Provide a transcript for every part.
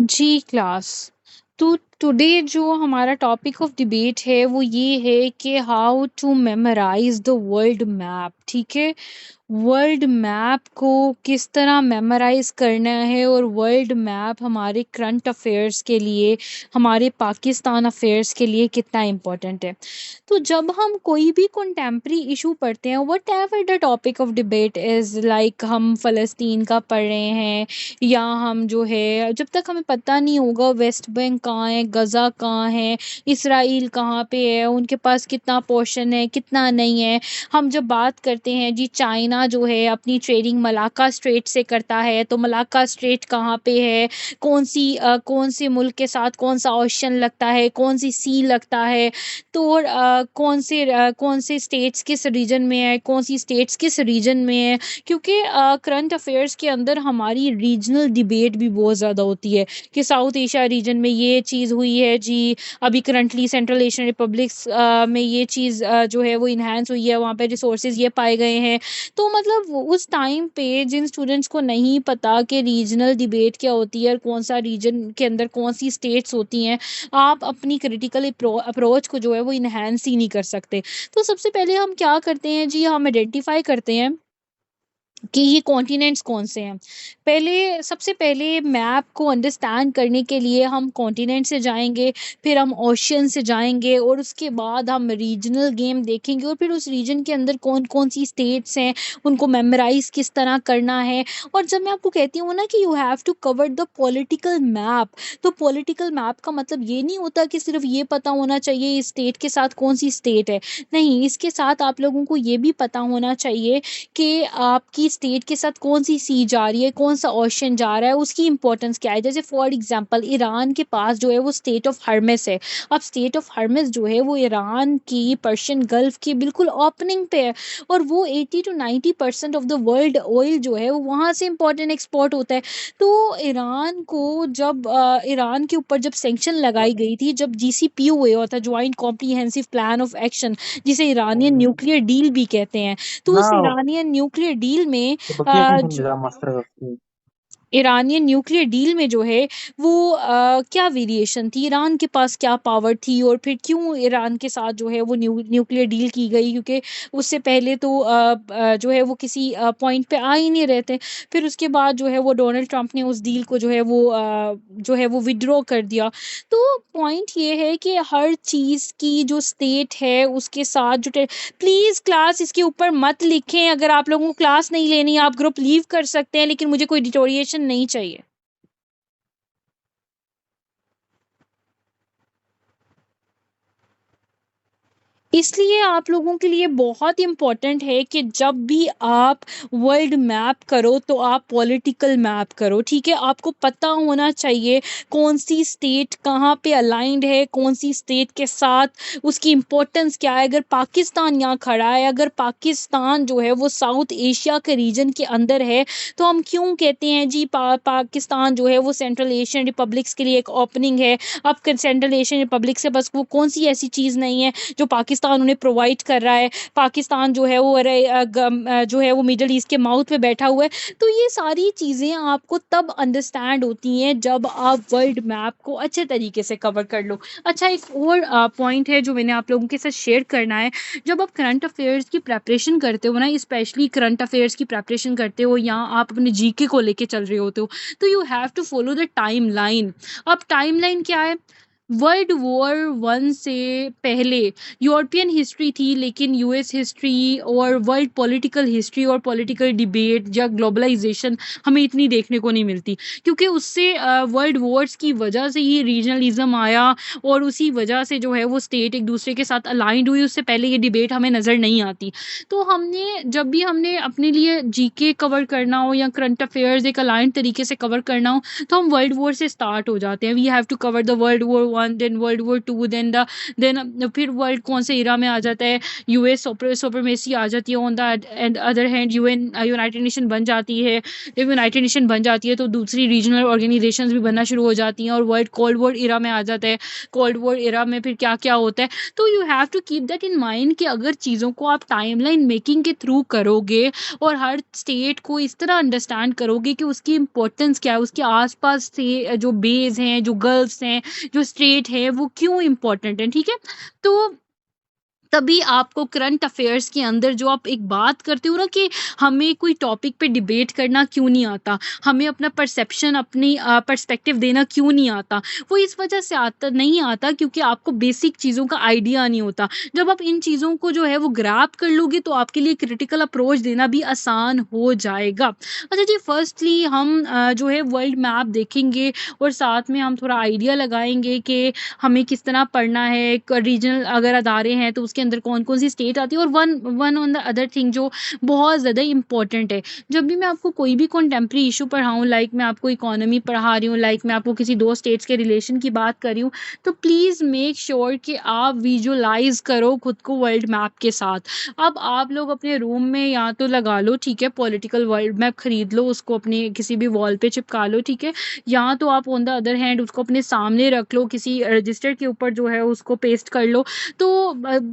जी class. तो today जो हमारा टॉपिक ऑफ डिबेट है वो ये है कि how to memorise the world map. ठीक है, वर्ल्ड मैप को किस तरह मेमोराइज करना है और वर्ल्ड मैप हमारे करंट अफेयर्स के लिए, हमारे पाकिस्तान अफेयर्स के लिए कितना इम्पोर्टेंट है। तो जब हम कोई भी कंटेम्प्रेरी इशू पढ़ते हैं, what ever the topic of debate is, like हम फ़लस्तीन का पढ़ रहे हैं या हम जो है, जब तक हमें पता नहीं होगा वेस्ट बैंक कहाँ है, गज़ा कहाँ है, इसराइल कहाँ पे है, उनके पास कितना पोर्शन है कितना नहीं है। हम जब बात करते हैं जी चाइना जो है अपनी ट्रेडिंग मलाक्का स्ट्रेट से करता है, तो मलाक्का स्ट्रेट कहाँ पे है, कौन से मुल्क के साथ कौन सा ओशन लगता है, कौन सी सी लगता है, तो कौन से स्टेट्स किस रीजन में है, कौन सी स्टेट्स किस रीजन में है। क्योंकि करंट अफेयर्स के अंदर हमारी रीजनल डिबेट भी बहुत ज़्यादा होती है कि साउथ एशिया रीजन में ये चीज़ हुई है जी, अभी करंटली सेंट्रल एशियन रिपब्लिक्स में ये चीज़ जो है वो इन्हांस हुई है, वहाँ पे रिसोर्सेज ये पाए गए हैं। तो मतलब उस टाइम पे जिन स्टूडेंट्स को नहीं पता कि रीजनल डिबेट क्या होती है और कौन सा रीजन के अंदर कौन सी स्टेट्स होती हैं, आप अपनी क्रिटिकल अप्रोच को जो है वो इन्हांस ही नहीं कर सकते। तो सबसे पहले हम क्या करते हैं जी, हम आइडेंटिफाई करते हैं कि ये कॉन्टिनेंट्स कौन से हैं। सबसे पहले मैप को अंडरस्टैंड करने के लिए हम कॉन्टिनेंट से जाएँगे, फिर हम ओशियन से जाएँगे और उसके बाद हम रीजनल गेम देखेंगे और फिर उस रीजन के अंदर कौन-कौन सी स्टेट्स हैं, उनको मेमोराइज़ किस तरह करना है। और जब मैं आपको कहती हूँ ना कि you have to cover the political map, तो पॉलिटिकल मैप का मतलब ये नहीं होता कि सिर्फ़ ये पता होना चाहिए इस स्टेट के साथ कौन-सी स्टेट है। नहीं, इसके साथ आप लोगों को ये भी पता होना चाहिए कि आपकी स्टेट के साथ कौन-सी सी जा रही है, कौन-सा ओशन जा रहा है, उसकी इम्पोर्टेंस क्या है। जैसे फॉर एग्ज़ाम्पल ईरान के पास जो है वो स्टेट ऑफ हर्मस है। अब स्टेट ऑफ हर्मस जो है वो ईरान की पर्शियन गल्फ़ की बिल्कुल ओपनिंग पे है और वो 80 to 90% of the world oil जो है वो वहाँ से इम्पोर्टेंट एक्सपोर्ट होता है। तो ईरान के ऊपर जब सैंक्शन लगाई गई थी, जब जीसीपीओ हुआ था, joint comprehensive plan of action, जिसे ईरानियन न्यूक्लियर डील भी कहते हैं। तो उस Now, ईरानियन न्यूक्लियर डील में बकिया अ, कौन सा ज निज़ाम मास्टर है? ईरानियन न्यूक्लियर डील में जो है वो क्या वेरिएशन थी, ईरान के पास क्या पावर थी और फिर क्यों ईरान के साथ जो है वो न्यूक्लियर डील की गई, क्योंकि उससे पहले तो जो है वो किसी पॉइंट पे आ ही नहीं रहे थे। फिर उसके बाद जो है वो डोनाल्ड ट्रंप ने उस डील को जो है वो विथड्रॉ कर दिया। तो पॉइंट ये है कि हर चीज़ की जो स्टेट है उसके साथ प्लीज़ क्लास इसके ऊपर मत लिखें। अगर आप लोगों को क्लास नहीं लेनी आप ग्रुप लीव कर सकते हैं, लेकिन मुझे कोई डिटोरिएशन नहीं चाहिए। इसलिए आप लोगों के लिए बहुत इम्पोर्टेंट है कि जब भी आप वर्ल्ड मैप करो तो आप पॉलिटिकल मैप करो। ठीक है, आपको पता होना चाहिए कौन सी स्टेट कहाँ पे अलाइंड है, कौन सी स्टेट के साथ उसकी इम्पोर्टेंस क्या है। अगर पाकिस्तान यहाँ खड़ा है, अगर पाकिस्तान जो है वो साउथ एशिया के रीजन के अंदर है, तो हम क्यों कहते हैं जी पाकिस्तान जो है वो सेंट्रल एशियन रिपब्लिक्स के लिए एक ओपनिंग है। अब सेंट्रल एशियन रिपब्लिक से बस वो कौन सी ऐसी चीज़ नहीं है जो पाकिस्तान उन्हें प्रोवाइड कर रहा है। पाकिस्तान जो है वो जो है वो मिडल ईस्ट के माउथ पे बैठा हुआ है। तो ये सारी चीज़ें आपको तब अंडरस्टैंड होती हैं जब आप वर्ल्ड मैप को अच्छे तरीके से कवर कर लो। अच्छा, एक और पॉइंट है जो मैंने आप लोगों के साथ शेयर करना है। जब आप करंट अफेयर्स की प्रिपरेशन करते हो ना, स्पेशली करंट अफेयर्स की प्रिपरेशन करते हो या आप अपने जीके को लेके चल रहे होते हो, तो you have to follow the timeline. अब टाइमलाइन क्या है? वर्ल्ड वॉर वन से पहले यूरोपियन हिस्ट्री थी, लेकिन यूएस हिस्ट्री और वर्ल्ड पॉलिटिकल हिस्ट्री और पॉलिटिकल डिबेट या ग्लोबलाइजेशन हमें इतनी देखने को नहीं मिलती, क्योंकि उससे वर्ल्ड वॉर्स की वजह से ही रीजनलिज्म आया और उसी वजह से जो है वो स्टेट एक दूसरे के साथ अलाइंड हुई। उससे पहले ये डिबेट हमें नज़र नहीं आती। तो जब भी हमने अपने लिए जीके कवर करना हो या करंट अफेयर्स एक अलाइंड तरीके से कवर करना हो, तो हम वर्ल्ड वॉर से स्टार्ट हो जाते हैं। We have to cover the world war 1, then world war 2, then फिर वर्ल्ड कौन से इरा में आ जाता है, यूएस सुपरमेसी आ जाती है, on the other hand UN United nation बन जाती है। जब यूनाइटेड नेशन बन जाती है तो दूसरी रीजनल ऑर्गेनाइजेशंस भी बनना शुरू हो जाती हैं और वर्ल्ड कोल्ड वॉर इरा में आ जाता है। कोल्ड वॉर इरा में फिर क्या क्या होता है, तो you have to keep that in mind कि अगर चीज़ों को आप टाइमलाइन मेकिंग के थ्रू करोगे और हर स्टेट को इस तरह अंडरस्टैंड करोगे कि उसकी इंपॉर्टेंस क्या है, उसके आसपास से जो बेस हैं, जो गल्फ्स हैं, जो स्टेट है, वो क्यों इंपॉर्टेंट है, ठीक है। तो तभी आपको करंट अफेयर्स के अंदर जो आप एक बात करते हो ना कि हमें कोई टॉपिक पे डिबेट करना क्यों नहीं आता, हमें अपना परसेप्शन, अपनी पर्सपेक्टिव देना क्यों नहीं आता, वो इस वजह से आता नहीं आता क्योंकि आपको बेसिक चीज़ों का आइडिया नहीं होता। जब आप इन चीज़ों को जो है वो ग्रैब कर लोगे तो आपके लिए क्रिटिकल अप्रोच देना भी आसान हो जाएगा। अच्छा जी, फर्स्टली हम जो है वर्ल्ड मैप देखेंगे और साथ में हम थोड़ा आइडिया लगाएंगे कि हमें किस तरह पढ़ना है, रीजनल अगर अदारे हैं तो उसके अंदर कौन कौन सी स्टेट आती है, और one on the other thing जो बहुत ज़्यादा इंपॉर्टेंट है। जब भी मैं आपको कोई भी कॉन्टेम्प्रेरी इशू पढ़ाऊँ, लाइक मैं आपको इकोनॉमी पढ़ा रही हूँ, लाइक मैं आपको किसी दो स्टेट्स के रिलेशन की बात कर रही हूँ, तो प्लीज़ मेक श्योर कि आप विजुलाइज करो खुद को वर्ल्ड मैप के साथ। अब आप लोग अपने रूम में या तो लगा लो, ठीक है, पॉलिटिकल वर्ल्ड मैप खरीद लो, उसको अपने किसी भी वॉल पे चिपका लो, ठीक है, या तो आप ऑन द अदर हैंड उसको अपने सामने रख लो, किसी रजिस्टर के ऊपर जो है उसको पेस्ट कर लो। तो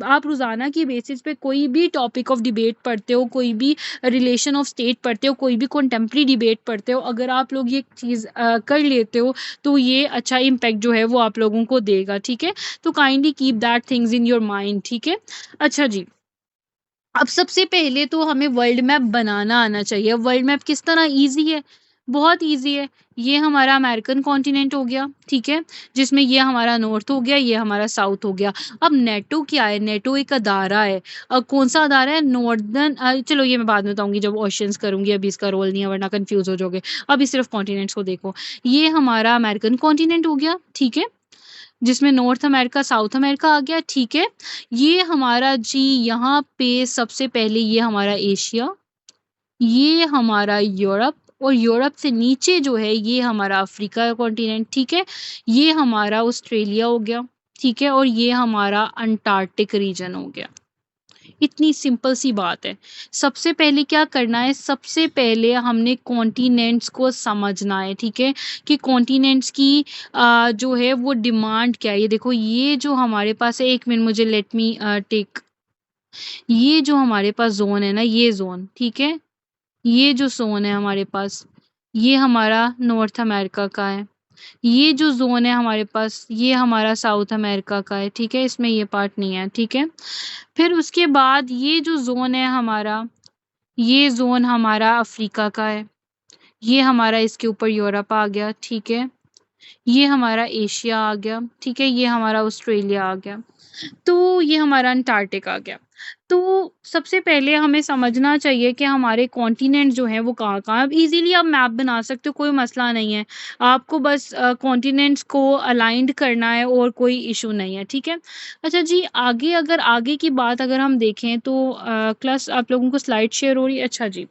आप रोज़ाना की बेसिस पे कोई भी टॉपिक ऑफ डिबेट पढ़ते हो, कोई भी रिलेशन ऑफ स्टेट पढ़ते हो, कोई भी कंटेम्प्रेरी डिबेट पढ़ते हो, अगर आप लोग ये चीज़ कर लेते हो तो ये अच्छा इम्पैक्ट जो है वो आप लोगों को देगा, ठीक है। तो kindly keep that things in your mind, ठीक है। अच्छा जी, अब सबसे पहले तो हमें वर्ल्ड मैप बनाना आना चाहिए। वर्ल्ड मैप किस तरह ईज़ी है, बहुत ईज़ी है। ये हमारा अमेरिकन कॉन्टिनेंट हो गया, ठीक है, जिसमें ये हमारा नॉर्थ हो गया, ये हमारा साउथ हो गया। अब नेटो क्या है? नेटो एक अदारा है। कौन-सा अदारा है? नॉर्दर्न चलो ये मैं बाद में बताऊँगी जब ओशियंस करूँगी, अभी इसका रोल नहीं है वरना कन्फ्यूज़ हो जाओगे। अभी सिर्फ़ कॉन्टिनेंट्स को देखो। ये हमारा अमेरिकन कॉन्टिनेंट हो गया, ठीक है? जिसमें नॉर्थ अमेरिका, साउथ अमेरिका आ गया, ठीक है। ये हमारा जी यहाँ पे सबसे पहले ये हमारा एशिया, ये हमारा यूरोप, और यूरोप से नीचे जो है ये हमारा अफ्रीका का कॉन्टिनेंट, ठीक है। ये हमारा ऑस्ट्रेलिया हो गया, ठीक है, और ये हमारा अंटार्कटिक रीजन हो गया। इतनी सिंपल सी बात है। सबसे पहले क्या करना है, सबसे पहले हमने कॉन्टिनेंट्स को समझना है, ठीक है, कि कॉन्टिनेंट्स की जो है वो डिमांड क्या है। ये देखो, ये जो हमारे पास है, 1 मिनट मुझे लेट मी टेक, ये जो हमारे पास ज़ोन है ना, ये ज़ोन, ठीक है, ये जो ज़ोन है हमारे पास, ये हमारा नॉर्थ अमेरिका का है। ये जो ज़ोन है हमारे पास, ये हमारा साउथ अमेरिका का है, ठीक है, इसमें ये पार्ट नहीं है, ठीक है। फिर उसके बाद ये जो ज़ोन है हमारा, ये ज़ोन हमारा अफ्रीका का है, ये हमारा इसके ऊपर यूरोप आ गया, ठीक है, ये हमारा एशिया आ गया, ठीक है, ये हमारा ऑस्ट्रेलिया आ गया, तो ये हमारा अंटार्कटिक आ गया। तो सबसे पहले हमें समझना चाहिए कि हमारे कॉन्टिनेंट जो हैं वो कहाँ-कहाँ हैं। अब ईज़िली आप मैप बना सकते हो, कोई मसला नहीं है। आपको बस कॉन्टिनेंट्स को अलाइन्ड करना है और कोई इश्यू नहीं है, ठीक है? अच्छा जी, आगे अगर आगे की बात अगर हम देखें तो क्लास आप लोगों को स्लाइड शेयर हो रही है? अच्छा जी।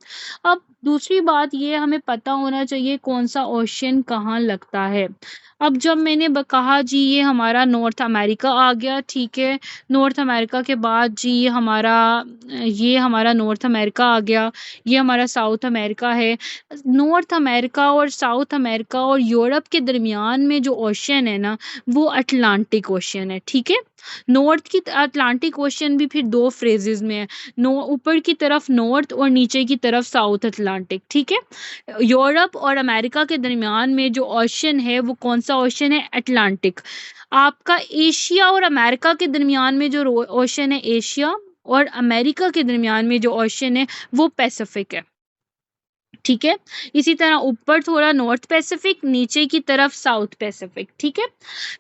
अब दूसरी बात ये हमें पता होना चाहिए कौन-सा ओशियन कहाँ लगता है। अब जब मैंने कहा जी ये हमारा नॉर्थ अमेरिका आ गया, ठीक है, नॉर्थ अमेरिका के बाद जी ये हमारा नॉर्थ अमेरिका आ गया, ये हमारा साउथ अमेरिका है। नॉर्थ अमेरिका और साउथ अमेरिका और यूरोप के दरमियान में जो ओशियन है ना, वो अटलांटिक ओशियन है, ठीक है। नॉर्थ की अटलांटिक ओशियन भी फिर 2 फ़ेजेज़ में है। ऊपर की तरफ नॉर्थ और नीचे की तरफ साउथ अटलांटिक, ठीक है। यूरोप और अमेरिका के दरमियान में जो ओशियन है वो कौन-सा ओशियन है? अटलांटिक। आपका एशिया और अमेरिका के दरमियान में जो ओशियन है, एशिया, और अमेरिका के दरमियान में जो ओशियन है वो पैसिफिक है, ठीक है। इसी तरह ऊपर थोड़ा नॉर्थ पैसिफिक, नीचे की तरफ साउथ पैसिफिक, ठीक है।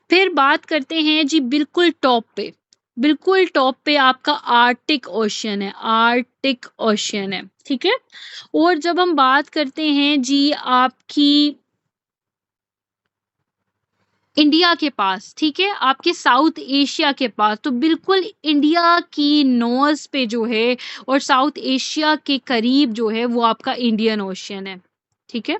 फिर बात करते हैं जी बिल्कुल टॉप पे, बिल्कुल टॉप पे आपका आर्कटिक ओशियन है, आर्कटिक ओशियन है, ठीक है। और जब हम बात करते हैं जी आपकी इंडिया के पास, ठीक है, आपके साउथ एशिया के पास, तो बिल्कुल इंडिया की नोज़ पे जो है और साउथ एशिया के करीब जो है वो आपका इंडियन ओशियन है, ठीक है।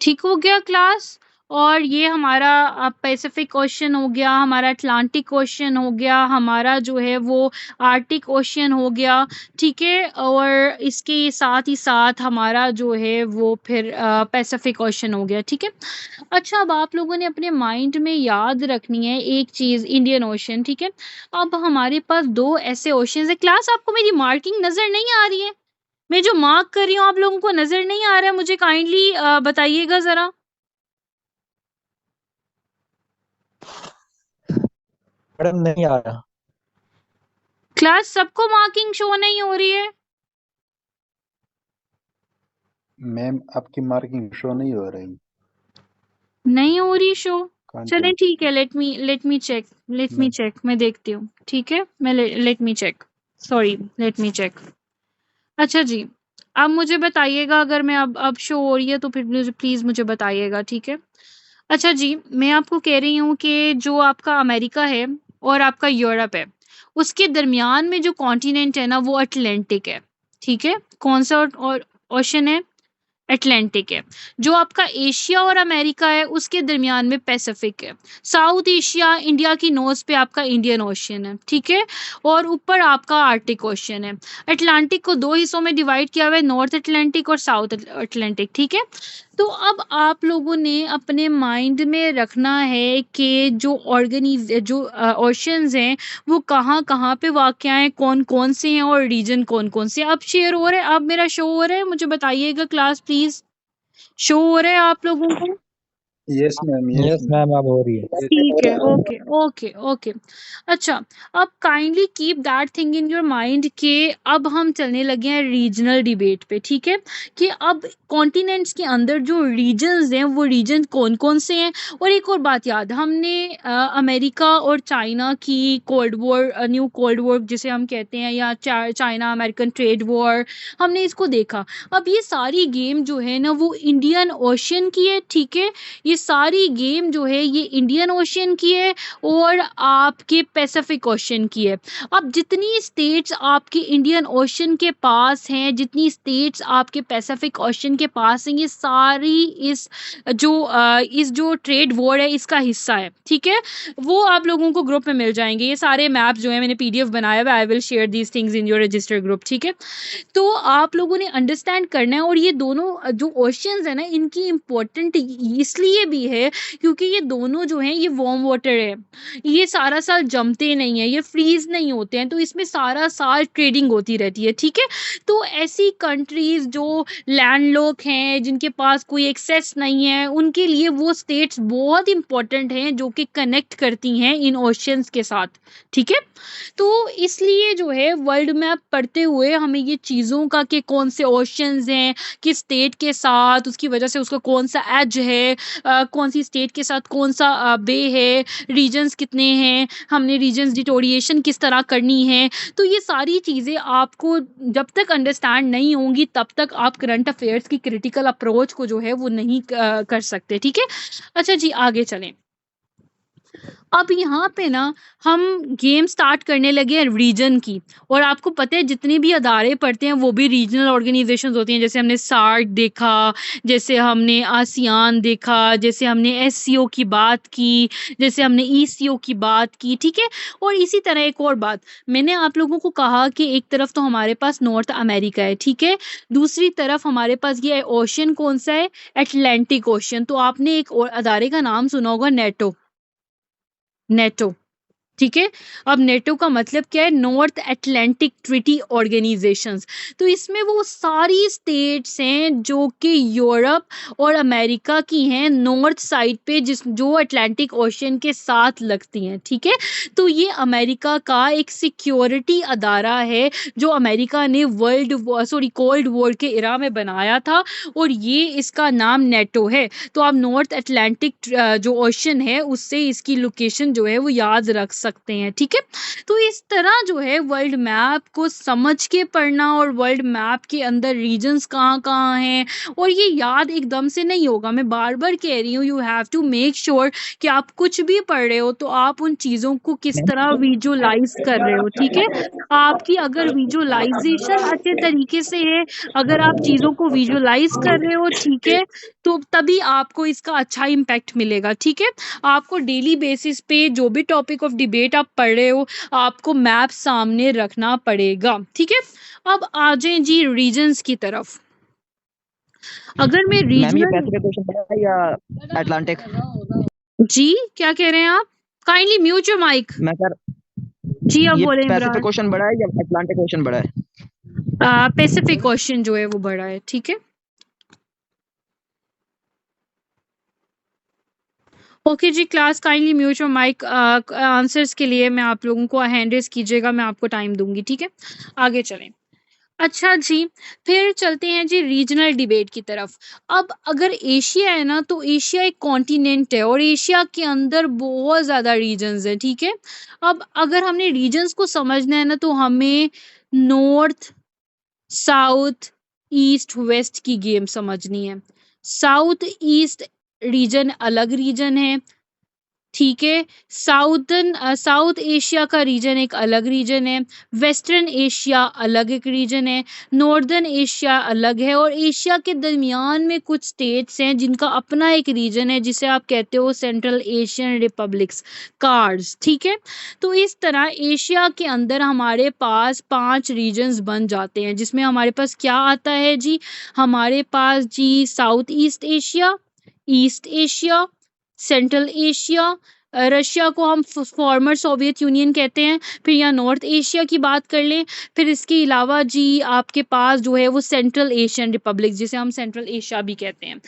ठीक हो गया क्लास? और ये हमारा पैसिफिक ओशन हो गया, हमारा अटलांटिक ओशन हो गया, हमारा जो है वो आर्टिक ओशन हो गया, ठीक है, और इसके साथ ही साथ हमारा जो है वो फिर पैसिफिक ओशन हो गया, ठीक है। अच्छा, अब आप लोगों ने अपने माइंड में याद रखनी है एक चीज, इंडियन ओशन, ठीक है। अब हमारे पास दो ऐसे ओशन है। क्लास, आपको मेरी मार्किंग नजर नहीं आ रही है? मैं जो मार्क कर रही हूँ आप लोगों को नजर नहीं आ रहा है? मुझे काइंडली बताइएगा जरा। मैडम नहीं आ रहा। क्लास, सबको मार्किंग शो नहीं हो रही है? मैम आपकी मार्किंग शो नहीं हो रही। नहीं हो रही शो? चलें कंटेंट ठीक है, लेट मी चेक, मैम मैं देखती हूँ, ठीक है। मैं let me check, sorry, let me check. अच्छा जी, अब मुझे बताइएगा अगर मैं अब शो हो रही है तो फिर मुझे प्लीज मुझे बताइएगा, ठीक है। अच्छा जी, मैं आपको कह रही हूँ कि जो आपका अमेरिका है और आपका यूरोप है, उसके दरमियान में जो कॉन्टिनेंट है ना वो अटलांटिक है, ठीक है। कौन सा ओशन है? अटलांटिक है। जो आपका एशिया और अमेरिका है उसके दरमियान में पैसिफिक है। साउथ एशिया, इंडिया की नोज पे आपका इंडियन ओशियन है, ठीक है। और ऊपर आपका आर्टिक ओशियन है। अटलांटिक को दो हिस्सों में डिवाइड किया हुआ है, नॉर्थ अटलांटिक और साउथ अटलांटिक, ठीक है। तो अब आप लोगों ने अपने माइंड में रखना है कि जो ओशियंस हैं वो कहाँ कहाँ पे वाक़या हैं, कौन कौन से हैं और रीजन कौन कौन से हैं। अब शेयर हो रहा है, अब मेरा शो हो रहा है, मुझे बताइएगा क्लास प्लीज। शो हो रहा है आप लोगों को? Yes ma'am, yes yes ma'am, अब हो रही है। ठीक है, ओके ओके ओके। अच्छा, अब kindly keep that thing in your mind कि अब हम चलने लगे हैं रीजनल डिबेट पे, ठीक है। कि अब कॉन्टिनेंट्स के अंदर जो रीजन्स हैं वो रीजन कौन कौन से हैं। और एक और बात याद, हमने अमेरिका और चाइना की cold war, new cold war जिसे हम कहते हैं, या चाइना अमेरिकन ट्रेड वॉर, हमने इसको देखा। अब ये सारी गेम जो है ना वो इंडियन ओशियन की है, ठीक है। ये सारी गेम जो है ये इंडियन ओशियन की है और आपके पैसिफिक ओशियन की है। अब जितनी स्टेट्स आपके इंडियन ओशियन के पास हैं, जितनी स्टेट्स आपके पैसिफिक ओशियन के पास हैं, ये सारी इस जो ट्रेड वॉर है इसका हिस्सा है, ठीक है। वो आप लोगों को ग्रुप में मिल जाएंगे, ये सारे मैप जो है मैंने पीडीएफ बनाया हुआ, आई will share these things in your register group, ठीक है। तो आप लोगों ने अंडरस्टैंड करना है। और ये दोनों जो ओशियंस है ना इनकी इम्पोर्टेंट इसलिए भी है क्योंकि ये दोनों जो हैं ये वार्म वाटर है, ये सारा साल जमते नहीं है, ये फ्रीज नहीं होते हैं, तो इसमें सारा साल ट्रेडिंग होती रहती है, ठीक है। तो ऐसी कंट्रीज जो लैंडलॉक हैं, जिनके पास कोई एक्सेस नहीं है, उनके लिए वो स्टेट्स बहुत इंपॉर्टेंट हैं जो कि कनेक्ट करती हैं इन ओशियंस के साथ, ठीक है। तो इसलिए जो है वर्ल्ड मैप पढ़ते हुए हमें ये चीज़ों का कि कौन से ओशियंस हैं किस स्टेट के साथ, उसकी वजह से उसका कौन सा एज है, कौन सी स्टेट के साथ कौन सा बे है, रीजन्स कितने हैं, हमने रीजन्स डिटोरिएशन किस तरह करनी है। तो ये सारी चीज़ें आपको जब तक अंडरस्टैंड नहीं होंगी तब तक आप करंट अफेयर्स की क्रिटिकल अप्रोच को जो है वो नहीं कर सकते, ठीक है। अच्छा जी, आगे चलें। अब यहाँ पे ना हम गेम स्टार्ट करने लगे हैं रीजन की। और आपको पता है जितने भी अदारे पढ़ते हैं वो भी रीजनल ऑर्गेनाइजेशंस होती हैं। जैसे हमने सार्क देखा, जैसे हमने आसियान देखा, जैसे हमने एससीओ की बात की, जैसे हमने ईसीओ की बात की, ठीक है। और इसी तरह एक और बात, मैंने आप लोगों को कहा कि एक तरफ तो हमारे पास नॉर्थ अमेरिका है, ठीक है, दूसरी तरफ हमारे पास ये ओशन कौन सा है, अटलांटिक ओशन। तो आपने एक और अदारे का नाम सुना होगा, नेटो, नेटो, ठीक है। अब नेटो का मतलब क्या है, नॉर्थ अटलांटिक ट्रीटी ऑर्गेनाइजेशंस। तो इसमें वो सारी स्टेट्स हैं जो कि यूरोप और अमेरिका की हैं, नॉर्थ साइड पे जो अटलांटिक ओशन के साथ लगती हैं, ठीक है। तो ये अमेरिका का एक सिक्योरिटी अदारा है जो अमेरिका ने कोल्ड वॉर के इरा में बनाया था, और ये इसका नाम नेटो है। तो आप नॉर्थ अटलांटिक जो ओशन है उससे इसकी लोकेशन जो है वो याद रख सकते सकते हैं, ठीक है। तो इस तरह जो है वर्ल्ड मैप को समझ के पढ़ना और वर्ल्ड मैप के अंदर रीजन्स कहाँ कहाँ हैं, और ये याद एकदम से नहीं होगा। मैं बार बार कह रही हूँ, you have to make sure कि आप कुछ भी पढ़ रहे हो तो आप उन चीज़ों को किस तरह विजुअलाइज कर रहे हो, ठीक है। आपकी अगर विजुअलाइजेशन अच्छे तरीके से है, अगर आप चीज़ों को विजुअलाइज कर रहे हो, ठीक है, तो तभी आपको इसका अच्छा इम्पैक्ट मिलेगा, ठीक है। आपको डेली बेसिस पे जो भी टॉपिक ऑफ डिबेट आप पढ़ रहे हो, आपको मैप सामने रखना पड़ेगा, ठीक है। अब आ जाएं जी रीजन्स की तरफ। अगर मैं मैम ये रीजनल पैसिफिक क्वेश्चन पढ़ा है या अटलांटिक? जी क्या कह रहे हैं आप? Kindly mute your mic. मैं सर जी आप ये बोले पैसिफिक इमरान। क्वेश्चन पढ़ा है या अटलांटिक क्वेश्चन पढ़ा है? पैसिफिक क्वेश्चन जो है वो बड़ा है, ठीक है। ओके जी class, kindly mute your mic. Answers के लिए मैं आप लोगों को हैंड रेज कीजिएगा, मैं आपको टाइम दूंगी, ठीक है। आगे चलें। अच्छा जी, फिर चलते हैं जी रीजनल डिबेट की तरफ। अब अगर एशिया है ना, तो एशिया एक कॉन्टिनेंट है और एशिया के अंदर बहुत ज़्यादा रीजन्स है, ठीक है। अब अगर हमने रीजन्स को समझना है ना, तो हमें नॉर्थ, साउथ, ईस्ट, वेस्ट की गेम समझनी है। साउथ ईस्ट रीजन अलग रीजन है, ठीक है। साउथ एशिया का रीजन एक अलग रीजन है, वेस्टर्न एशिया अलग एक रीजन है, नॉर्दर्न एशिया अलग है, और एशिया के दरमियान में कुछ स्टेट्स हैं जिनका अपना एक रीजन है, जिसे आप कहते हो सेंट्रल एशियन रिपब्लिक्स, कार्ड्स, ठीक है। तो इस तरह एशिया के अंदर हमारे पास 5 रीजन्स बन जाते हैं, जिसमें हमारे पास क्या आता है जी, हमारे पास जी south east Asia, east Asia, central Asia, Russia को हम फॉर्मर सोवियत यूनियन कहते हैं, फिर यहाँ नॉर्थ एशिया की बात कर लें, फिर इसके अलावा जी आपके पास जो है वो सेंट्रल एशियन रिपब्लिक, जिसे हम सेंट्रल एशिया भी कहते हैं।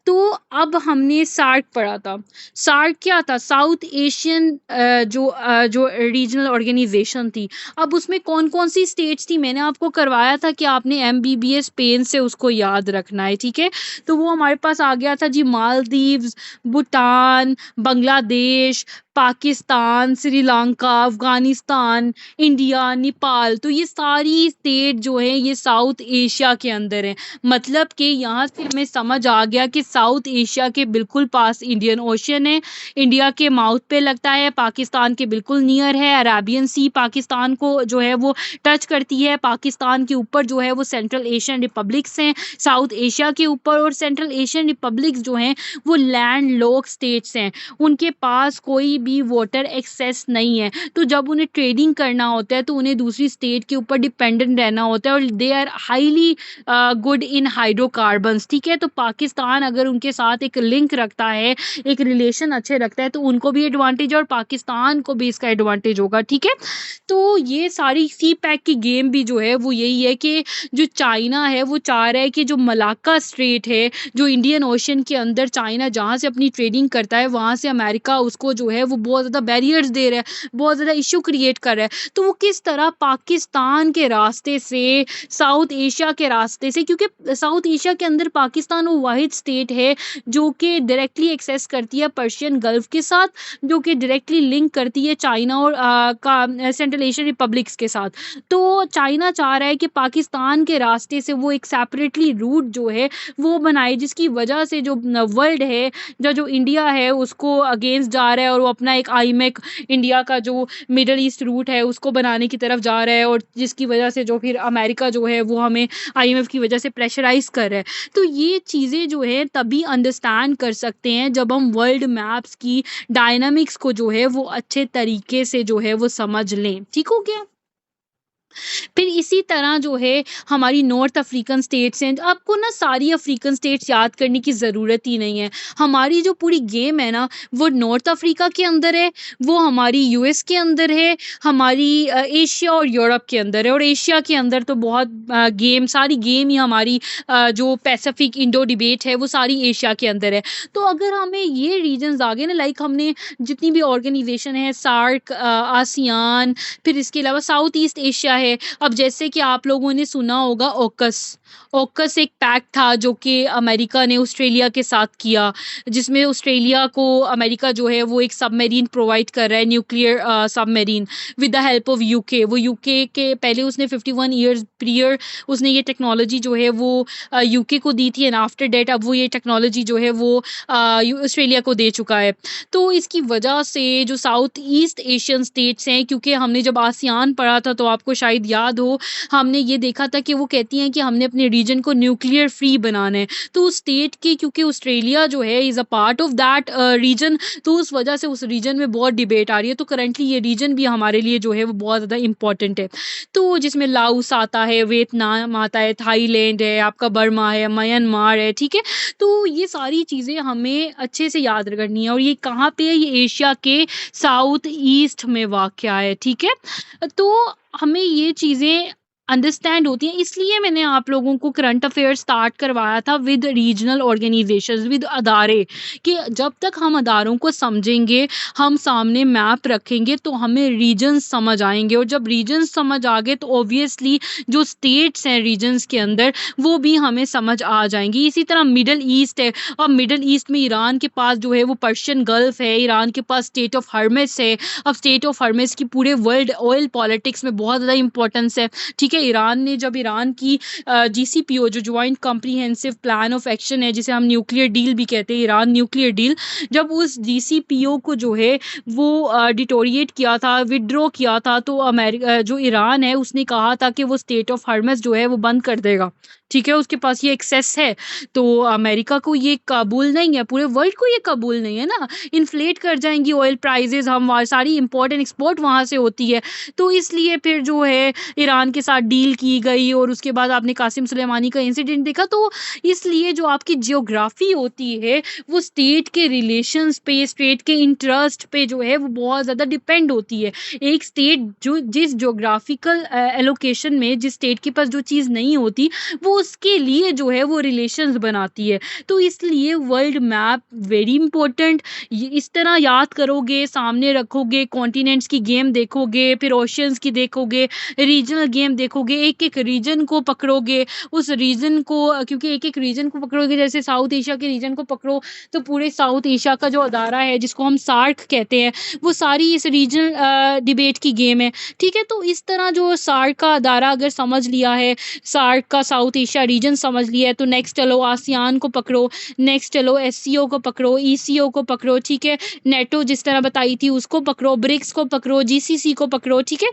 तो अब हमने सार्क पढ़ा था। सार्क क्या था? साउथ एशियन जो रीजनल ऑर्गेनाइजेशन थी। अब उसमें कौन कौन सी स्टेट्स थी, मैंने आपको करवाया था कि आपने MBBS पेन से उसको याद रखना है, ठीक है। तो वो हमारे पास आ गया था जी मालदीव्स, भूटान, बांग्लादेश, पाकिस्तान, श्रीलंका, अफगानिस्तान, इंडिया, नेपाल। तो ये सारी स्टेट जो है ये साउथ एशिया के अंदर है। मतलब कि यहाँ से हमें समझ आ गया कि साउथ एशिया के बिल्कुल पास इंडियन ओशन है, इंडिया के माउथ पे लगता है, पाकिस्तान के बिल्कुल नियर है, अरेबियन सी पाकिस्तान को जो है वो टच करती है, पाकिस्तान के ऊपर जो है वो सेंट्रल एशियन रिपब्लिक्स हैं साउथ एशिया के ऊपर, और सेंट्रल एशियन रिपब्लिक्स जो हैं वो लैंड लॉक स्टेट्स हैं, उनके पास कोई भी वाटर एक्सेस नहीं है। तो जब उन्हें ट्रेडिंग करना होता है तो उन्हें दूसरी स्टेट के ऊपर डिपेंडेंट रहना होता है, और they are highly good in hydrocarbons, ठीक है। तो पाकिस्तान अगर उनके साथ एक लिंक रखता है, एक रिलेशन अच्छे रखता है, तो उनको भी एडवांटेज और पाकिस्तान को भी इसका एडवांटेज होगा, ठीक है। तो ये सारी सी पैक की गेम भी जो है वो यही है कि जो चाइना है वो चाह रहा है कि जो मलाक्का स्ट्रेट है, जो इंडियन ओशन के अंदर चाइना जहाँ से अपनी ट्रेडिंग करता है, वहाँ से अमेरिका उसको जो है वो बहुत ज़्यादा बैरियर्स दे रहा है, बहुत ज़्यादा इशू क्रिएट कर रहा है। तो वो किस तरह पाकिस्तान के रास्ते से, साउथ एशिया के रास्ते से, क्योंकि साउथ एशिया के अंदर पाकिस्तान वो वाहिद स्टेट है जो कि डायरेक्टली एक्सेस करती है पर्शियन गल्फ के साथ, जो कि डायरेक्टली लिंक करती है चाइना और सेंट्रल एशियन रिपब्लिक्स के साथ। तो चाइना चाह रहा है कि पाकिस्तान के रास्ते से वो एक सेपरेटली रूट जो है वो बनाए, जिसकी वजह से जो वर्ल्ड है, जो इंडिया है उसको अगेंस्ट जा रहा है, और वो अपना एक आईमेक इंडिया का जो मिडल ईस्ट रूट है उसको बनाने की तरफ जा रहा है, और जिसकी वजह से जो फिर अमेरिका जो है वो हमें IMF की वजह से प्रेशराइज कर रहा है। तो ये चीज़ें जो है तभी अंडरस्टैंड कर सकते हैं जब हम वर्ल्ड मैप्स की डायनामिक्स को जो है वो अच्छे तरीके से जो है वो समझ लें, ठीक हो गया। फिर इसी तरह जो है हमारी नॉर्थ अफ्रीकन स्टेट्स हैं, आपको ना सारी अफ्रीकन स्टेट्स याद करने की ज़रूरत ही नहीं है। हमारी जो पूरी गेम है ना वो नॉर्थ अफ्रीका के अंदर है, वो हमारी US के अंदर है, हमारी एशिया और यूरोप के अंदर है, और एशिया के अंदर तो बहुत गेम, सारी गेम ही हमारी जो पैसिफिक इंडो डिबेट है वो सारी एशिया के अंदर है। तो अगर हमें ये रीजन्स आ गए ना, लाइक हमने जितनी भी ऑर्गेनाइजेशन है, सार्क, आसियान, फिर इसके अलावा साउथ ईस्ट एशिया है। अब जैसे कि आप लोगों ने सुना होगा ऑकस, ऑकस एक पैक्ट था जो कि अमेरिका ने ऑस्ट्रेलिया के साथ किया, जिसमें ऑस्ट्रेलिया को अमेरिका जो है वो एक सबमरीन प्रोवाइड कर रहा है, nuclear submarine, with the help of UK. वो यूके के पहले उसने 51 ईयर्स प्रियर उसने ये टेक्नोलॉजी जो है वो यूके को दी थी, एंड आफ्टर डेट अब वो ये टेक्नोलॉजी जो है वो ऑस्ट्रेलिया को दे चुका है। तो इसकी वजह से जो साउथ ईस्ट एशियन स्टेट्स हैं, क्योंकि हमने जब आसियान पढ़ा था तो आपको शायद याद हो, हमने ये देखा था कि वो कहती हैं कि हमने अपने रीजन को न्यूक्लियर फ्री बनाना है। तो उस स्टेट की, क्योंकि ऑस्ट्रेलिया जो है is a part of that region, तो उस वजह से उस रीजन में बहुत डिबेट आ रही है। तो करंटली ये रीजन भी हमारे लिए जो है वो बहुत ज़्यादा इंपॉर्टेंट है। तो जिसमें लाओस आता है, वियतनाम आता है, थाईलैंड है, आपका बर्मा है, म्यांमार है, ठीक है। तो ये सारी चीज़ें हमें अच्छे से याद करनी है। और ये कहाँ पे है? ये एशिया के साउथ ईस्ट में वाक़या है, ठीक है। तो हमें ये चीज़ें अंडरस्टैंड होती हैं, इसलिए मैंने आप लोगों को करंट अफेयर स्टार्ट करवाया था विद रीजनल ऑर्गेनाइजेशंस, विद अदारे, कि जब तक हम अदारों को समझेंगे, हम सामने मैप रखेंगे तो हमें रीजन्स समझ आएंगे, और जब रीजन्स समझ आ गए तो ऑब्वियसली जो स्टेट्स हैं रीजन्स के अंदर वो भी हमें समझ आ जाएंगी। इसी तरह मिडल ईस्ट है। अब मिडल ईस्ट में ईरान के पास जो है वो पर्शियन गल्फ है, ईरान के पास स्टेट ऑफ हर्मस है। अब स्टेट ऑफ हर्मस की पूरे वर्ल्ड ऑयल पॉलिटिक्स में बहुत ज़्यादा इंपॉर्टेंस है, ठीक है। ईरान ने जब ईरान की जीसीपीओ जो joint comprehensive plan of action है, जिसे हम न्यूक्लियर डील भी कहते हैं, ईरान न्यूक्लियर डील, जब उस जीसीपीओ को जो है वो डिटोरिएट किया था, विड्रॉ किया था, तो अमेरिका जो ईरान है उसने कहा था कि वो स्टेट ऑफ हर्मस जो है वो बंद कर देगा, ठीक है। उसके पास ये एक्सेस है, तो अमेरिका को ये कबूल नहीं है, पूरे वर्ल्ड को ये कबूल नहीं है ना। इन्फ्लेट कर जाएंगी ऑयल प्राइजेस, हम सारी इंपोर्ट एंड एक्सपोर्ट वहाँ से होती है। तो इसलिए फिर जो है ईरान के साथ डील की गई, और उसके बाद आपने कासिम सुलेमानी का इंसिडेंट देखा। तो इसलिए जो आपकी जियोग्राफी होती है वो स्टेट के रिलेशंस पे, स्टेट के इंटरेस्ट पे जो है वो बहुत ज़्यादा डिपेंड होती है। एक स्टेट जो जिस जियोग्राफिकल एलोकेशन में, जिस स्टेट के पास जो चीज़ नहीं होती, वो उसके लिए जो है वो रिलेशंस बनाती है। तो इसलिए वर्ल्ड मैप वेरी इंपॉर्टेंट। इस तरह याद करोगे, सामने रखोगे, कॉन्टिनेंट्स की गेम देखोगे, फिर ओशियंस की देखोगे, रीजनल गेम देखोगे, एक एक रीजन को पकड़ोगे, उस रीजन को, क्योंकि एक एक रीजन को पकड़ोगे, जैसे साउथ एशिया के रीजन को पकड़ो तो पूरे साउथ एशिया का जो अदारा है जिसको हम सार्क कहते हैं, वो सारी इस रीजनल डिबेट की गेम है, ठीक है। तो इस तरह जो सार्क का अदारा अगर समझ लिया है, सार्क का साउथ एशिया रीजन समझ लिया है, तो नेक्स्ट चलो आसियान को पकड़ो, नेक्स्ट चलो एससीओ को पकड़ो, ईसीओ को पकड़ो, ठीक है। नेटो जिस तरह बताई थी उसको पकड़ो, ब्रिक्स को पकड़ो, जीसीसी को पकड़ो, ठीक है।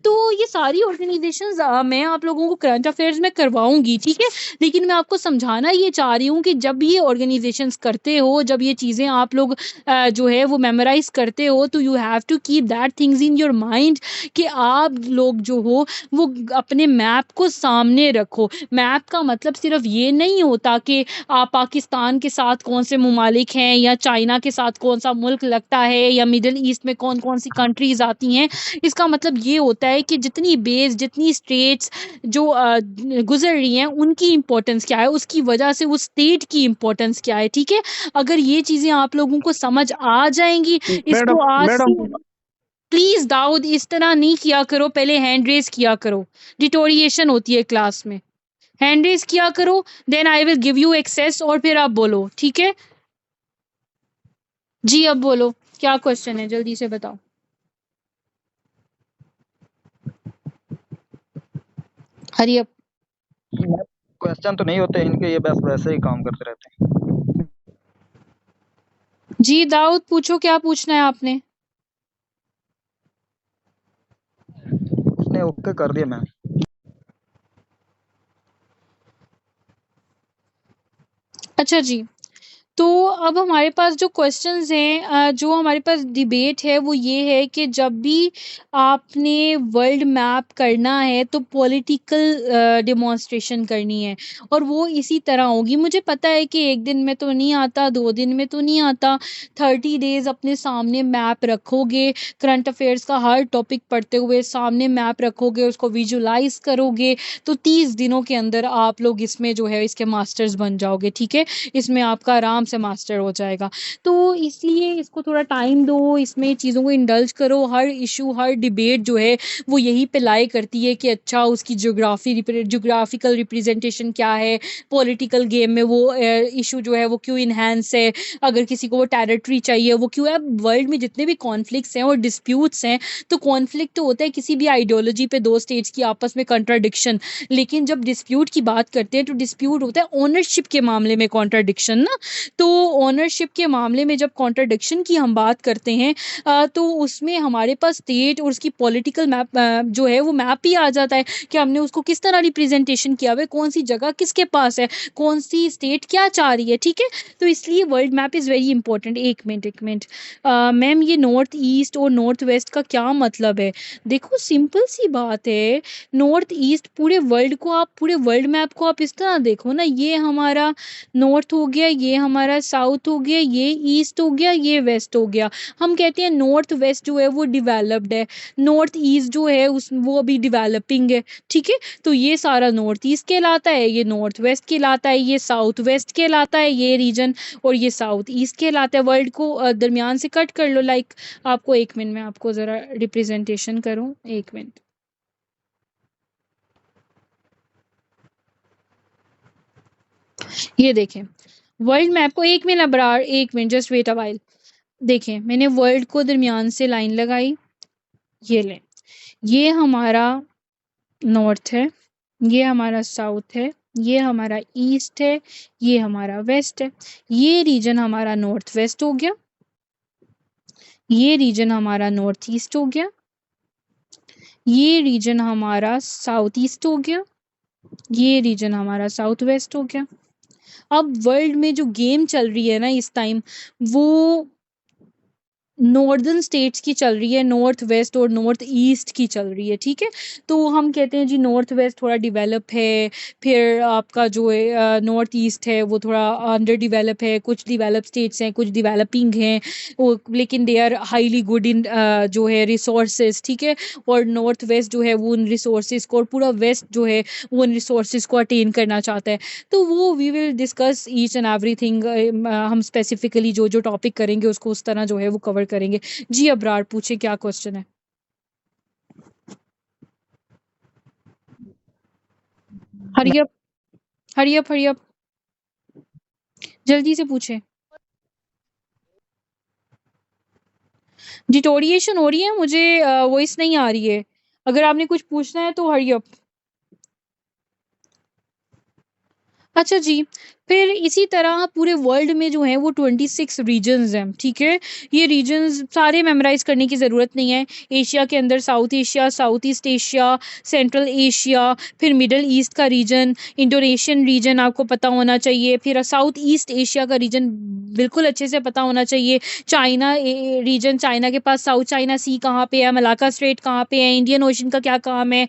तो ये सारी ऑर्गेनाइजेशंस मैं आप लोगों को करंट अफेयर्स में करवाऊंगी, ठीक है। लेकिन मैं आपको समझाना ये चाह रही हूँ कि जब ये ऑर्गेनाइजेशंस करते हो, जब ये चीज़ें आप लोग जो है वो मेमोराइज करते हो, तो you have to keep that things in your mind कि आप लोग जो हो वो अपने मैप को सामने रखो। मैप का मतलब सिर्फ ये नहीं होता कि आप पाकिस्तान के साथ कौन से ममालिक हैं, या चाइना के साथ कौन सा मुल्क लगता है, या मिडिल ईस्ट में कौन कौन सी कंट्रीज आती हैं। इसका मतलब ये होता है कि जितनी बेस, जितनी स्टेट्स जो गुजर रही हैं, उनकी इंपॉर्टेंस क्या है, उसकी वजह से उस स्टेट की इंपॉर्टेंस क्या है, ठीक है। अगर ये चीज़ें आप लोगों को समझ आ जाएंगी, इसको आज प्लीज दाऊद इस तरह नहीं किया करो, पहले हैंड रेज किया करो, डिटोरिएशन होती है क्लास में, हैंड रेज किया करो, then I will give you access, और फिर आप बोलो, ठीक है जी। अब बोलो क्या क्वेश्चन है, जल्दी से बताओ। Hurry up. क्वेश्चन तो नहीं होते इनके, ये बस वैसे ही काम करते रहते हैं। जी दाऊद पूछो, क्या पूछना है आपने। उसने ओके कर दिया मैम। अच्छा जी, तो अब हमारे पास जो क्वेश्चंस हैं, जो हमारे पास डिबेट है वो ये है कि जब भी आपने वर्ल्ड मैप करना है तो पॉलिटिकल डेमोन्स्ट्रेशन करनी है, और वो इसी तरह होगी। मुझे पता है कि एक दिन में तो नहीं आता, 2 दिन में तो नहीं आता, 30 डेज अपने सामने मैप रखोगे, करंट अफेयर्स का हर टॉपिक पढ़ते हुए सामने मैप रखोगे, उसको विजुलाइज करोगे, तो 30 दिनों के अंदर आप लोग इसमें जो है इसके मास्टर्स बन जाओगे, ठीक है। इसमें आपका आराम से मास्टर हो जाएगा। तो इसलिए इसको थोड़ा टाइम दो, इसमें चीज़ों को इंडल्ज करो। हर इशू, हर डिबेट जो है वो यही पे लाई करती है कि अच्छा उसकी ज्योग्राफिकल रिप्रेजेंटेशन क्या है, पॉलिटिकल गेम में वो इशू जो है वो क्यों इन्हांस है, अगर किसी को वो टेरिटरी चाहिए वो क्यों है। अब वर्ल्ड में जितने भी कॉन्फ्लिक्ट्स हैं और डिस्प्यूट्स हैं, तो कॉन्फ्लिक्ट तो होता है किसी भी आइडियोलॉजी पे दो स्टेट्स की आपस में कंट्राडिक्शन, लेकिन जब डिस्प्यूट की बात करते हैं तो डिस्प्यूट होता है ओनरशिप के मामले में कॉन्ट्राडिक्शन ना। तो ओनरशिप के मामले में जब कॉन्ट्राडिक्शन की हम बात करते हैं तो उसमें हमारे पास स्टेट और उसकी पॉलिटिकल मैप जो है वो मैप ही आ जाता है कि हमने उसको किस तरह रिप्रेजेंटेशन किया हुआ है, कौन सी जगह किसके पास है, कौन सी स्टेट क्या चाह रही है, ठीक है। तो इसलिए world map is very important. एक मिनट मैम, ये नॉर्थ ईस्ट और नॉर्थ वेस्ट का क्या मतलब है? देखो सिंपल सी बात है, नॉर्थ ईस्ट पूरे वर्ल्ड को आप, पूरे वर्ल्ड मैप को आप इस तरह देखो ना, ये हमारा नॉर्थ हो गया, ये हमारा साउथ हो गया, ये ईस्ट हो गया, ये वेस्ट हो गया। हम कहते हैं नॉर्थ वेस्ट जो है वो डेवलप्ड है, नॉर्थ ईस्ट जो है उस वो अभी डेवलपिंग है, ठीक है। तो ये सारा नॉर्थ ईस्ट कहलाता है, ये नॉर्थ वेस्ट कहलाता है, ये साउथ वेस्ट कहलाता है ये रीजन, और ये साउथ ईस्ट कहलाता है। वर्ल्ड को दरमियान से कट कर लो, लाइक आपको 1 मिनट में आपको ज़रा रिप्रेजेंटेशन करूँ, 1 मिनट। ये देखें वर्ल्ड मैप को, 1 minute Abrar, 1 minute, just wait a while. देखें मैंने वर्ल्ड को दरमियान से लाइन लगाई, ये लें, ये हमारा नॉर्थ है, ये हमारा साउथ है, ये हमारा ईस्ट है, ये हमारा वेस्ट है। ये रीजन हमारा नॉर्थ वेस्ट हो गया, ये रीजन हमारा नॉर्थ ईस्ट हो गया, ये रीजन हमारा साउथ ईस्ट हो गया, ये रीजन हमारा साउथ वेस्ट हो गया। अब वर्ल्ड में जो गेम चल रही है ना इस टाइम, वो नॉर्दर्न स्टेट्स की चल रही है, नॉर्थ वेस्ट और नॉर्थ ईस्ट की चल रही है, ठीक है। तो हम कहते हैं जी नॉर्थ वेस्ट थोड़ा डेवलप है, फिर आपका जो है नॉर्थ ईस्ट है वो थोड़ा अंडर डेवलप है, कुछ डेवलप स्टेट्स हैं, कुछ डेवलपिंग हैं, लेकिन they are highly good in जो है रिसोर्सेज, ठीक है। और नॉर्थ वेस्ट जो है वो उन रिसोर्सेज को, और पूरा वेस्ट जो है वो उन रिसोर्सेज को अटेन करना चाहता है। तो वो we will discuss each and everything, हम स्पेसिफिकली जो जो टॉपिक करेंगे उसको उस तरह जो है वो कवर करेंगे। जी अब्रार पूछे क्या क्वेश्चन है? Hurry up, hurry up, hurry up, जल्दी से पूछे। डिटोरिएशन हो रही है, मुझे वॉइस नहीं आ रही है। अगर आपने कुछ पूछना है तो हरी अप। अच्छा जी, फिर इसी तरह पूरे वर्ल्ड में जो है वो 26 रीजन्स हैं, ठीक है। ये रीजन्स सारे मेमोराइज करने की ज़रूरत नहीं है। एशिया के अंदर south Asia, south east Asia, central Asia, फिर मिडल ईस्ट का रीजन, इंडोनेशियन रीजन आपको पता होना चाहिए, फिर साउथ ईस्ट एशिया का रीजन बिल्कुल अच्छे से पता होना चाहिए। चाइना रीजन, चाइना के पास साउथ चाइना सी कहाँ पे है, मलाका स्ट्रेट कहाँ पे है, इंडियन ओशन का क्या काम है,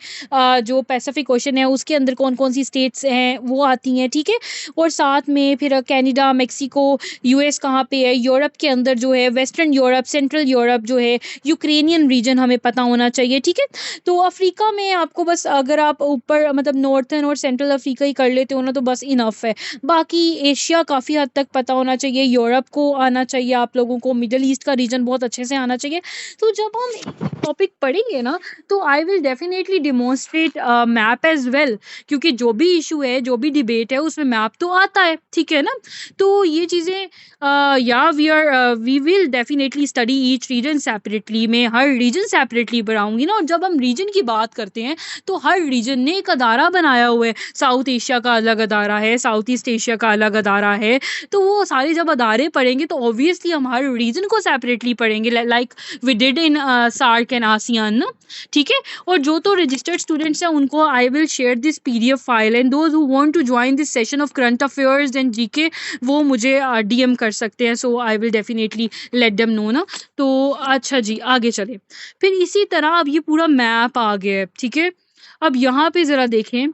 जो पैसिफिक ओशन है उसके अंदर कौन कौन सी स्टेट्स हैं वो आती हैं, ठीक है। और साथ में फिर कनाडा, मेक्सिको, यूएस कहाँ पे है, यूरोप के अंदर जो है वेस्टर्न यूरोप, सेंट्रल यूरोप जो है, यूक्रेनियन रीजन हमें पता होना चाहिए, ठीक है। तो अफ्रीका में आपको बस, अगर आप ऊपर मतलब नॉर्थर्न और सेंट्रल अफ्रीका ही कर लेते हो ना तो बस इनफ है। बाकी एशिया काफ़ी हद तक पता होना चाहिए, यूरोप को आना चाहिए आप लोगों को, मिडल ईस्ट का रीजन बहुत अच्छे से आना चाहिए। तो जब हम टॉपिक पढ़ेंगे ना तो I will definitely demonstrate map as well, क्योंकि जो भी इशू है, जो भी डिबेट है उसमें मैप तो आता है, ठीक है ना। तो ये चीज़ें या we will definitely study each region separately. मैं हर रीजन सेपरेटली पढ़ाऊंगी ना। और जब हम रीजन की बात करते हैं तो हर रीजन ने एक अदारा बनाया हुआ है। साउथ एशिया का अलग अदारा है, साउथ ईस्ट एशिया का अलग अदारा है। तो वो सारे जब अदारे पढ़ेंगे तो ऑब्वियसली हम हर रीजन को सेपरेटली पढ़ेंगे, like we did in SAARC and ASEAN ना, ठीक है। और जो तो रजिस्टर्ड स्टूडेंट्स हैं उनको I will share this PDF file, and those who want to join this session of current affairs and GK वो मुझे डीएम कर सकते हैं। So I will definitely let them know ना। तो अच्छा जी, आगे चले। फिर इसी तरह अब ये पूरा मैप आ गया है, ठीक है। अब यहाँ पे ज़रा देखें,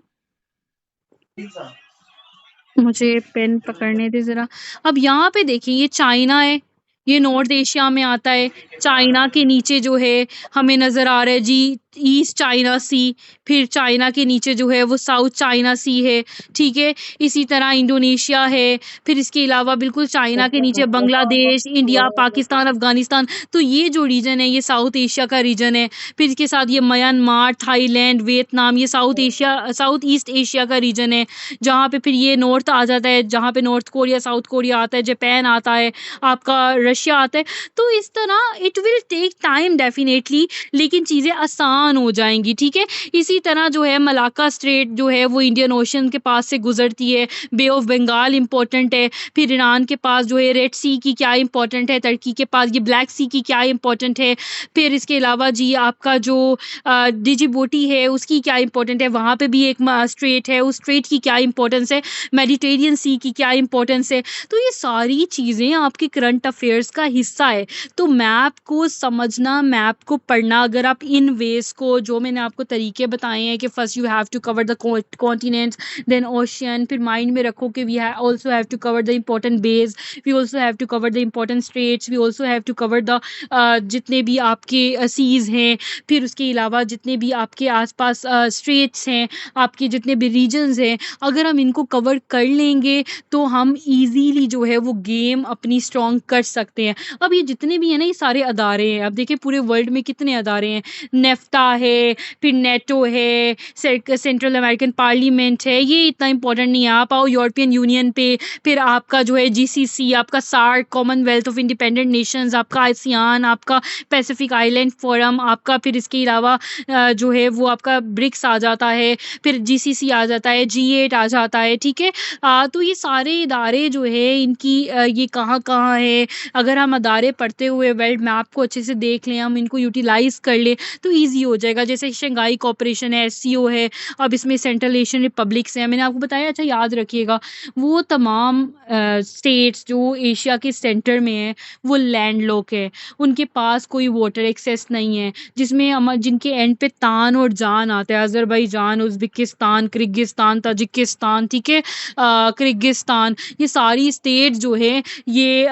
मुझे पेन पकड़ने दे ज़रा। अब यहाँ पे देखिए ये चाइना है, ये नॉर्थ एशिया में आता है। चाइना के नीचे जो है हमें नज़र आ रहा है जी ईस्ट चाइना सी, फिर चाइना के नीचे जो है वो साउथ चाइना सी है, ठीक है। इसी तरह इंडोनेशिया है, फिर इसके अलावा बिल्कुल चाइना के नीचे बांग्लादेश, इंडिया, पाकिस्तान, अफगानिस्तान। तो ये जो रीजन है ये साउथ एशिया का रीजन है। फिर इसके साथ ये म्यांमार, थाईलैंड, वियतनाम, ये साउथ ईस्ट एशिया का रीजन है। जहाँ पे फिर ये नॉर्थ आ जाता है, जहाँ पे नॉर्थ कोरिया, साउथ कोरिया आता है, जापान आता है, आपका रशिया आता है। तो इस तरह it will take time definitely, लेकिन चीज़ें आसान हो जाएंगी, ठीक है। इसी तरह जो है मलाक्का स्ट्रेट जो है वो इंडियन ओशन के पास से गुजरती है। बे ऑफ बंगाल इंपॉर्टेंट है। फिर ईरान के पास जो है रेड सी की क्या इंपॉर्टेंट है, टर्की के पास ये ब्लैक सी की क्या इंपॉर्टेंट है। फिर इसके अलावा जी आपका जो डिजिबोटी है उसकी क्या इंपॉर्टेंट है, वहाँ पे भी एक स्ट्रेट है, उस स्ट्रेट की क्या इंपॉर्टेंस है, मेडिटेरियन सी की क्या इंपॉर्टेंस है। तो ये सारी चीज़ें आपके करंट अफेयर्स का हिस्सा है। तो मैप को समझना, मैप को पढ़ना, अगर आप इन वेज को जो मैंने आपको तरीके बताए हैं कि first you have to cover the continents, then ocean, फिर माइंड में रखो कि we also have to cover the important bays, we also have to cover the important straits, we also have to cover the जितने भी आपके seize हैं, फिर उसके अलावा जितने भी आपके आसपास स्ट्रेट्स हैं, आपके जितने भी रीजन्स हैं, अगर हम इनको कवर कर लेंगे तो हम इजीली जो है वो गेम अपनी स्ट्रॉन्ग कर सकते हैं। अब ये जितने भी हैं ना, ये सारे अदारे हैं। अब देखिए पूरे वर्ल्ड में कितने अदारे हैं, नेफ्टा है, फिर नेटो है, सेंट्रल अमेरिकन पार्लियामेंट है, ये इतना इंपॉर्टेंट नहीं है। आप आओ यूरोपियन यूनियन पे, फिर आपका जो है जीसीसी, आपका SAARC, Commonwealth of Independent Nations, आपका आसियान, आपका पैसिफिक आइलैंड फोरम, आपका फिर इसके अलावा जो है वो आपका ब्रिक्स आ जाता है, फिर जीसीसी आ जाता है, G8 आ जाता है, ठीक है। तो ये सारे इदारे जो है इनकी ये कहाँ कहाँ है, अगर हम अदारे पढ़ते हुए वर्ल्ड मैप को अच्छे से देख लें, हम इनको यूटिलाइज कर लें तो ईजी हो जाएगा। जैसे शंघाई कॉपरेशन है, SCO है, अब इसमें सेंट्रल एशियन रिपब्लिक्स हैं, मैंने आपको बताया। अच्छा याद रखिएगा, वो तमाम स्टेट्स जो एशिया के सेंटर में है वो लैंडलॉक है, उनके पास कोई वाटर एक्सेस नहीं है, जिसमें जिनके एंड पे तान और जान आता है, अजरबैजान, उज्बेकिस्तान, किर्गिस्तान, ताजिकिस्तान, ठीक है, किर्गिस्तान, ये सारी स्टेट जो है ये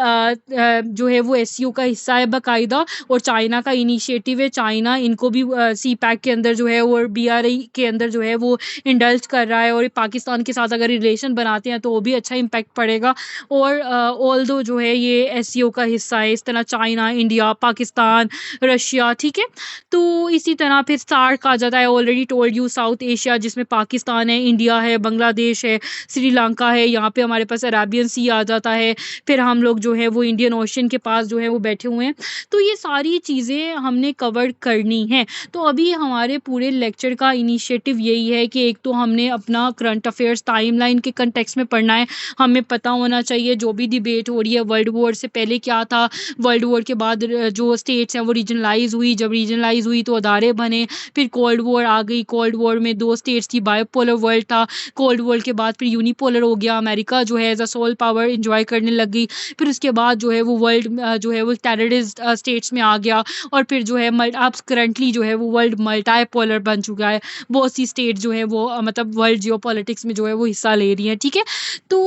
जो है वो SCO का हिस्सा है बाकायदा। और चाइना का इनिशिएटिव है, चाइना इनको भी CPEC के अंदर जो है और BRI के अंदर जो है वो इंडल्ज कर रहा है, और पाकिस्तान के साथ अगर रिलेशन बनाते हैं तो वो भी अच्छा इम्पैक्ट पड़ेगा। और ऑल्दो जो है ये SCO का हिस्सा है, इस तरह चाइना, इंडिया, पाकिस्तान, रशिया, ठीक है। तो इसी तरह फिर सार्क आ जाता है, already told you, south Asia, जिसमें पाकिस्तान है, इंडिया है, बांग्लादेश है, श्रीलंका है, यहाँ पे हमारे पास अरेबियन सी आ जाता है, फिर हम लोग जो है वो इंडियन ओशन के पास जो है वो बैठे हुए हैं। तो ये सारी चीज़ें हमने कवर करनी है। तो अभी हमारे पूरे लेक्चर का इनिशिएटिव यही है कि एक तो हमने अपना करंट अफेयर्स टाइमलाइन के कंटेक्स्ट में पढ़ना है, हमें पता होना चाहिए जो भी डिबेट हो रही है, वर्ल्ड वॉर से पहले क्या था, वर्ल्ड वॉर के बाद जो स्टेट्स हैं वो रीजनलाइज हुई, जब रीजनलाइज हुई तो अदारे बने, फिर कोल्ड वॉर आ गई, कोल्ड वॉर में 2 स्टेट्स थी, बायोपोलर वर्ल्ड था, कोल्ड वॉर के बाद फिर यूनिपोलर हो गया, अमेरिका जो है as a sole power enjoy करने लग गई, फिर उसके बाद जो है वो वर्ल्ड जो है वो टेररिस्ट स्टेट्स में आ गया, और फिर जो है अब करंटली जो है वो वर्ल्ड मल्टीपोलर बन चुका है, बहुत सी स्टेट जो है वो मतलब वर्ल्ड जियोपॉलिटिक्स में जो है वो हिस्सा ले रही हैं, ठीक है। तो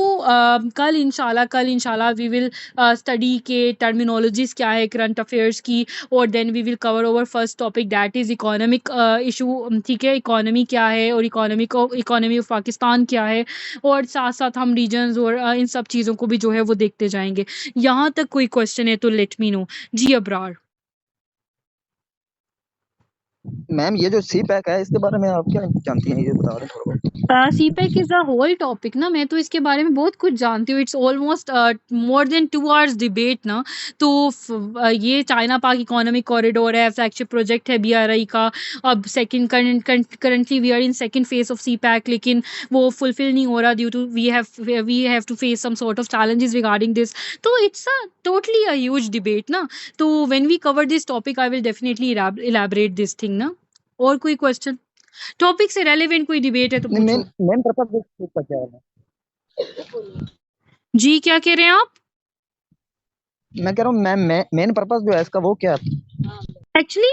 कल इंशाल्लाह वी विल स्टडी के टर्मिनोलॉजीज क्या है करंट अफेयर्स की, और then we will cover over first topic that is economic issue, ठीक है, इकोनॉमी क्या है और इकोनॉमी ऑफ पाकिस्तान क्या है, और साथ साथ हम रीजन्स और इन सब चीज़ों को भी जो है वो देखते जाएंगे। यहाँ तक कोई क्वेश्चन है तो लेट मी नो। जी अब्रार। मैम ये जो CPEC है इसके बारे में आप क्या जानती हैं, ये बता रहे हैं थोड़ा बहुत। CPEC is a whole topic ना, मैं तो इसके बारे में बहुत कुछ जानती हूँ। It's almost more than 2 hours debate ना। तो ये चाइना पाक इकोनॉमिक कॉरिडोर है, फ्लैगशिप प्रोजेक्ट है BRI का। अब currently we are in second phase of CPEC, लेकिन वो फुलफिल नहीं हो रहा due to we have to face some sort of challenges regarding this. तो it's a totally a huge debate ना। तो when we cover this topic I will definitely elaborate this thing ना। और कोई क्वेश्चन, टॉपिक से relevant कोई debate है तो नहीं, पूछो। मेन पर्पस इसका क्या है? जी क्या कह रहे हैं आप? मैं कह रहा हूँ मैम, मेन पर्पस जो है इसका वो क्या है? Actually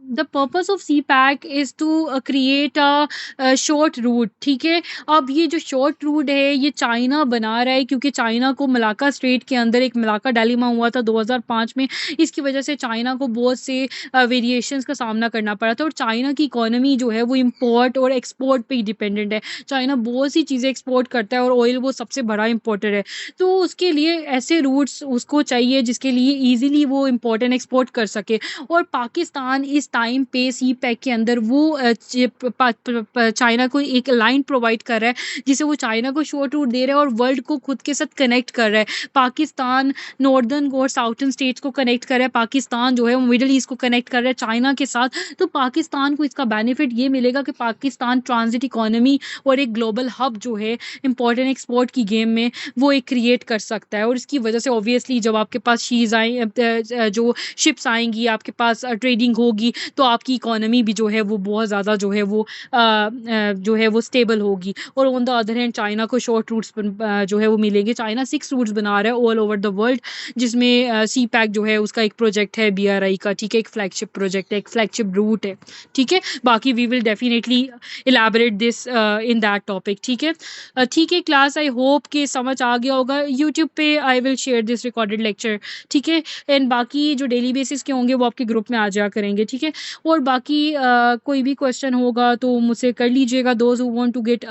the purpose of CPEC is to create a short route, ठीक है। अब ये जो शॉर्ट रूट है ये चाइना बना रहा है, क्योंकि चाइना को मलाक्का स्ट्रेट के अंदर एक मलाक्का डायलेमा हुआ था 2005 में। इसकी वजह से चाइना को बहुत से वेरिएशंस का सामना करना पड़ा था, और चाइना की इकोनॉमी जो है वो इंपोर्ट और एक्सपोर्ट पे ही डिपेंडेंट है। चाइना बहुत सी चीज़ें एक्सपोर्ट करता है और ऑयल वो सबसे बड़ा इंपोर्टर है। तो उसके लिए ऐसे रूट्स उसको चाहिए जिसके लिए ईजिली वो इम्पोर्ट एंड एक्सपोर्ट कर सके। और पाकिस्तान इस टाइम पे सी पैक के अंदर वो चाइना को एक लाइन प्रोवाइड कर रहा है, जिसे वो चाइना को शॉर्ट रूट दे रहा है और वर्ल्ड को खुद के साथ कनेक्ट कर रहा है। पाकिस्तान नॉर्दर्न और साउथर्न स्टेट्स को कनेक्ट कर रहा है, पाकिस्तान जो है वो मिडिल ईस्ट को कनेक्ट कर रहा है चाइना के साथ। तो पाकिस्तान को इसका बेनिफिट ये मिलेगा कि पाकिस्तान ट्रांजिट इकोनॉमी और एक ग्लोबल हब जो है इंपोर्टेंट एक्सपोर्ट की गेम में वो एक क्रिएट कर सकता है। और इसकी वजह से ऑब्वियसली जब आपके पास शीज आए जो शिप्स आएंगी, आपके पास ट्रेडिंग होगी, तो आपकी इकोनॉमी भी जो है वो बहुत ज़्यादा जो है वो स्टेबल होगी। और on the other hand China को शॉर्ट रूट्स जो है वो मिलेंगे। चाइना 6 रूट्स बना रहा है ऑल ओवर द वर्ल्ड, जिसमें सी पैक जो है उसका एक प्रोजेक्ट है BRI का, ठीक है, एक फ्लैगशिप प्रोजेक्ट है, एक फ्लैगशिप रूट है, ठीक है। बाकी we will definitely elaborate this in that topic, ठीक है। ठीक है क्लास, आई होप कि समझ आ गया होगा। यूट्यूब पे आई will share this recorded lecture, ठीक है। एंड बाकी जो डेली बेसिस के होंगे वो आपके ग्रुप में आ जाया करेंगे, ठीक है। और बाकी कोई भी क्वेश्चन होगा तो मुझसे कर लीजिएगा। Those who want to get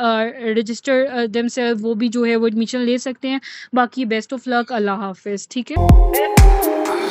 register themselves वो भी जो है वो एडमिशन ले सकते हैं। बाकी बेस्ट ऑफ लक, अल्लाह हाफिज़, ठीक है।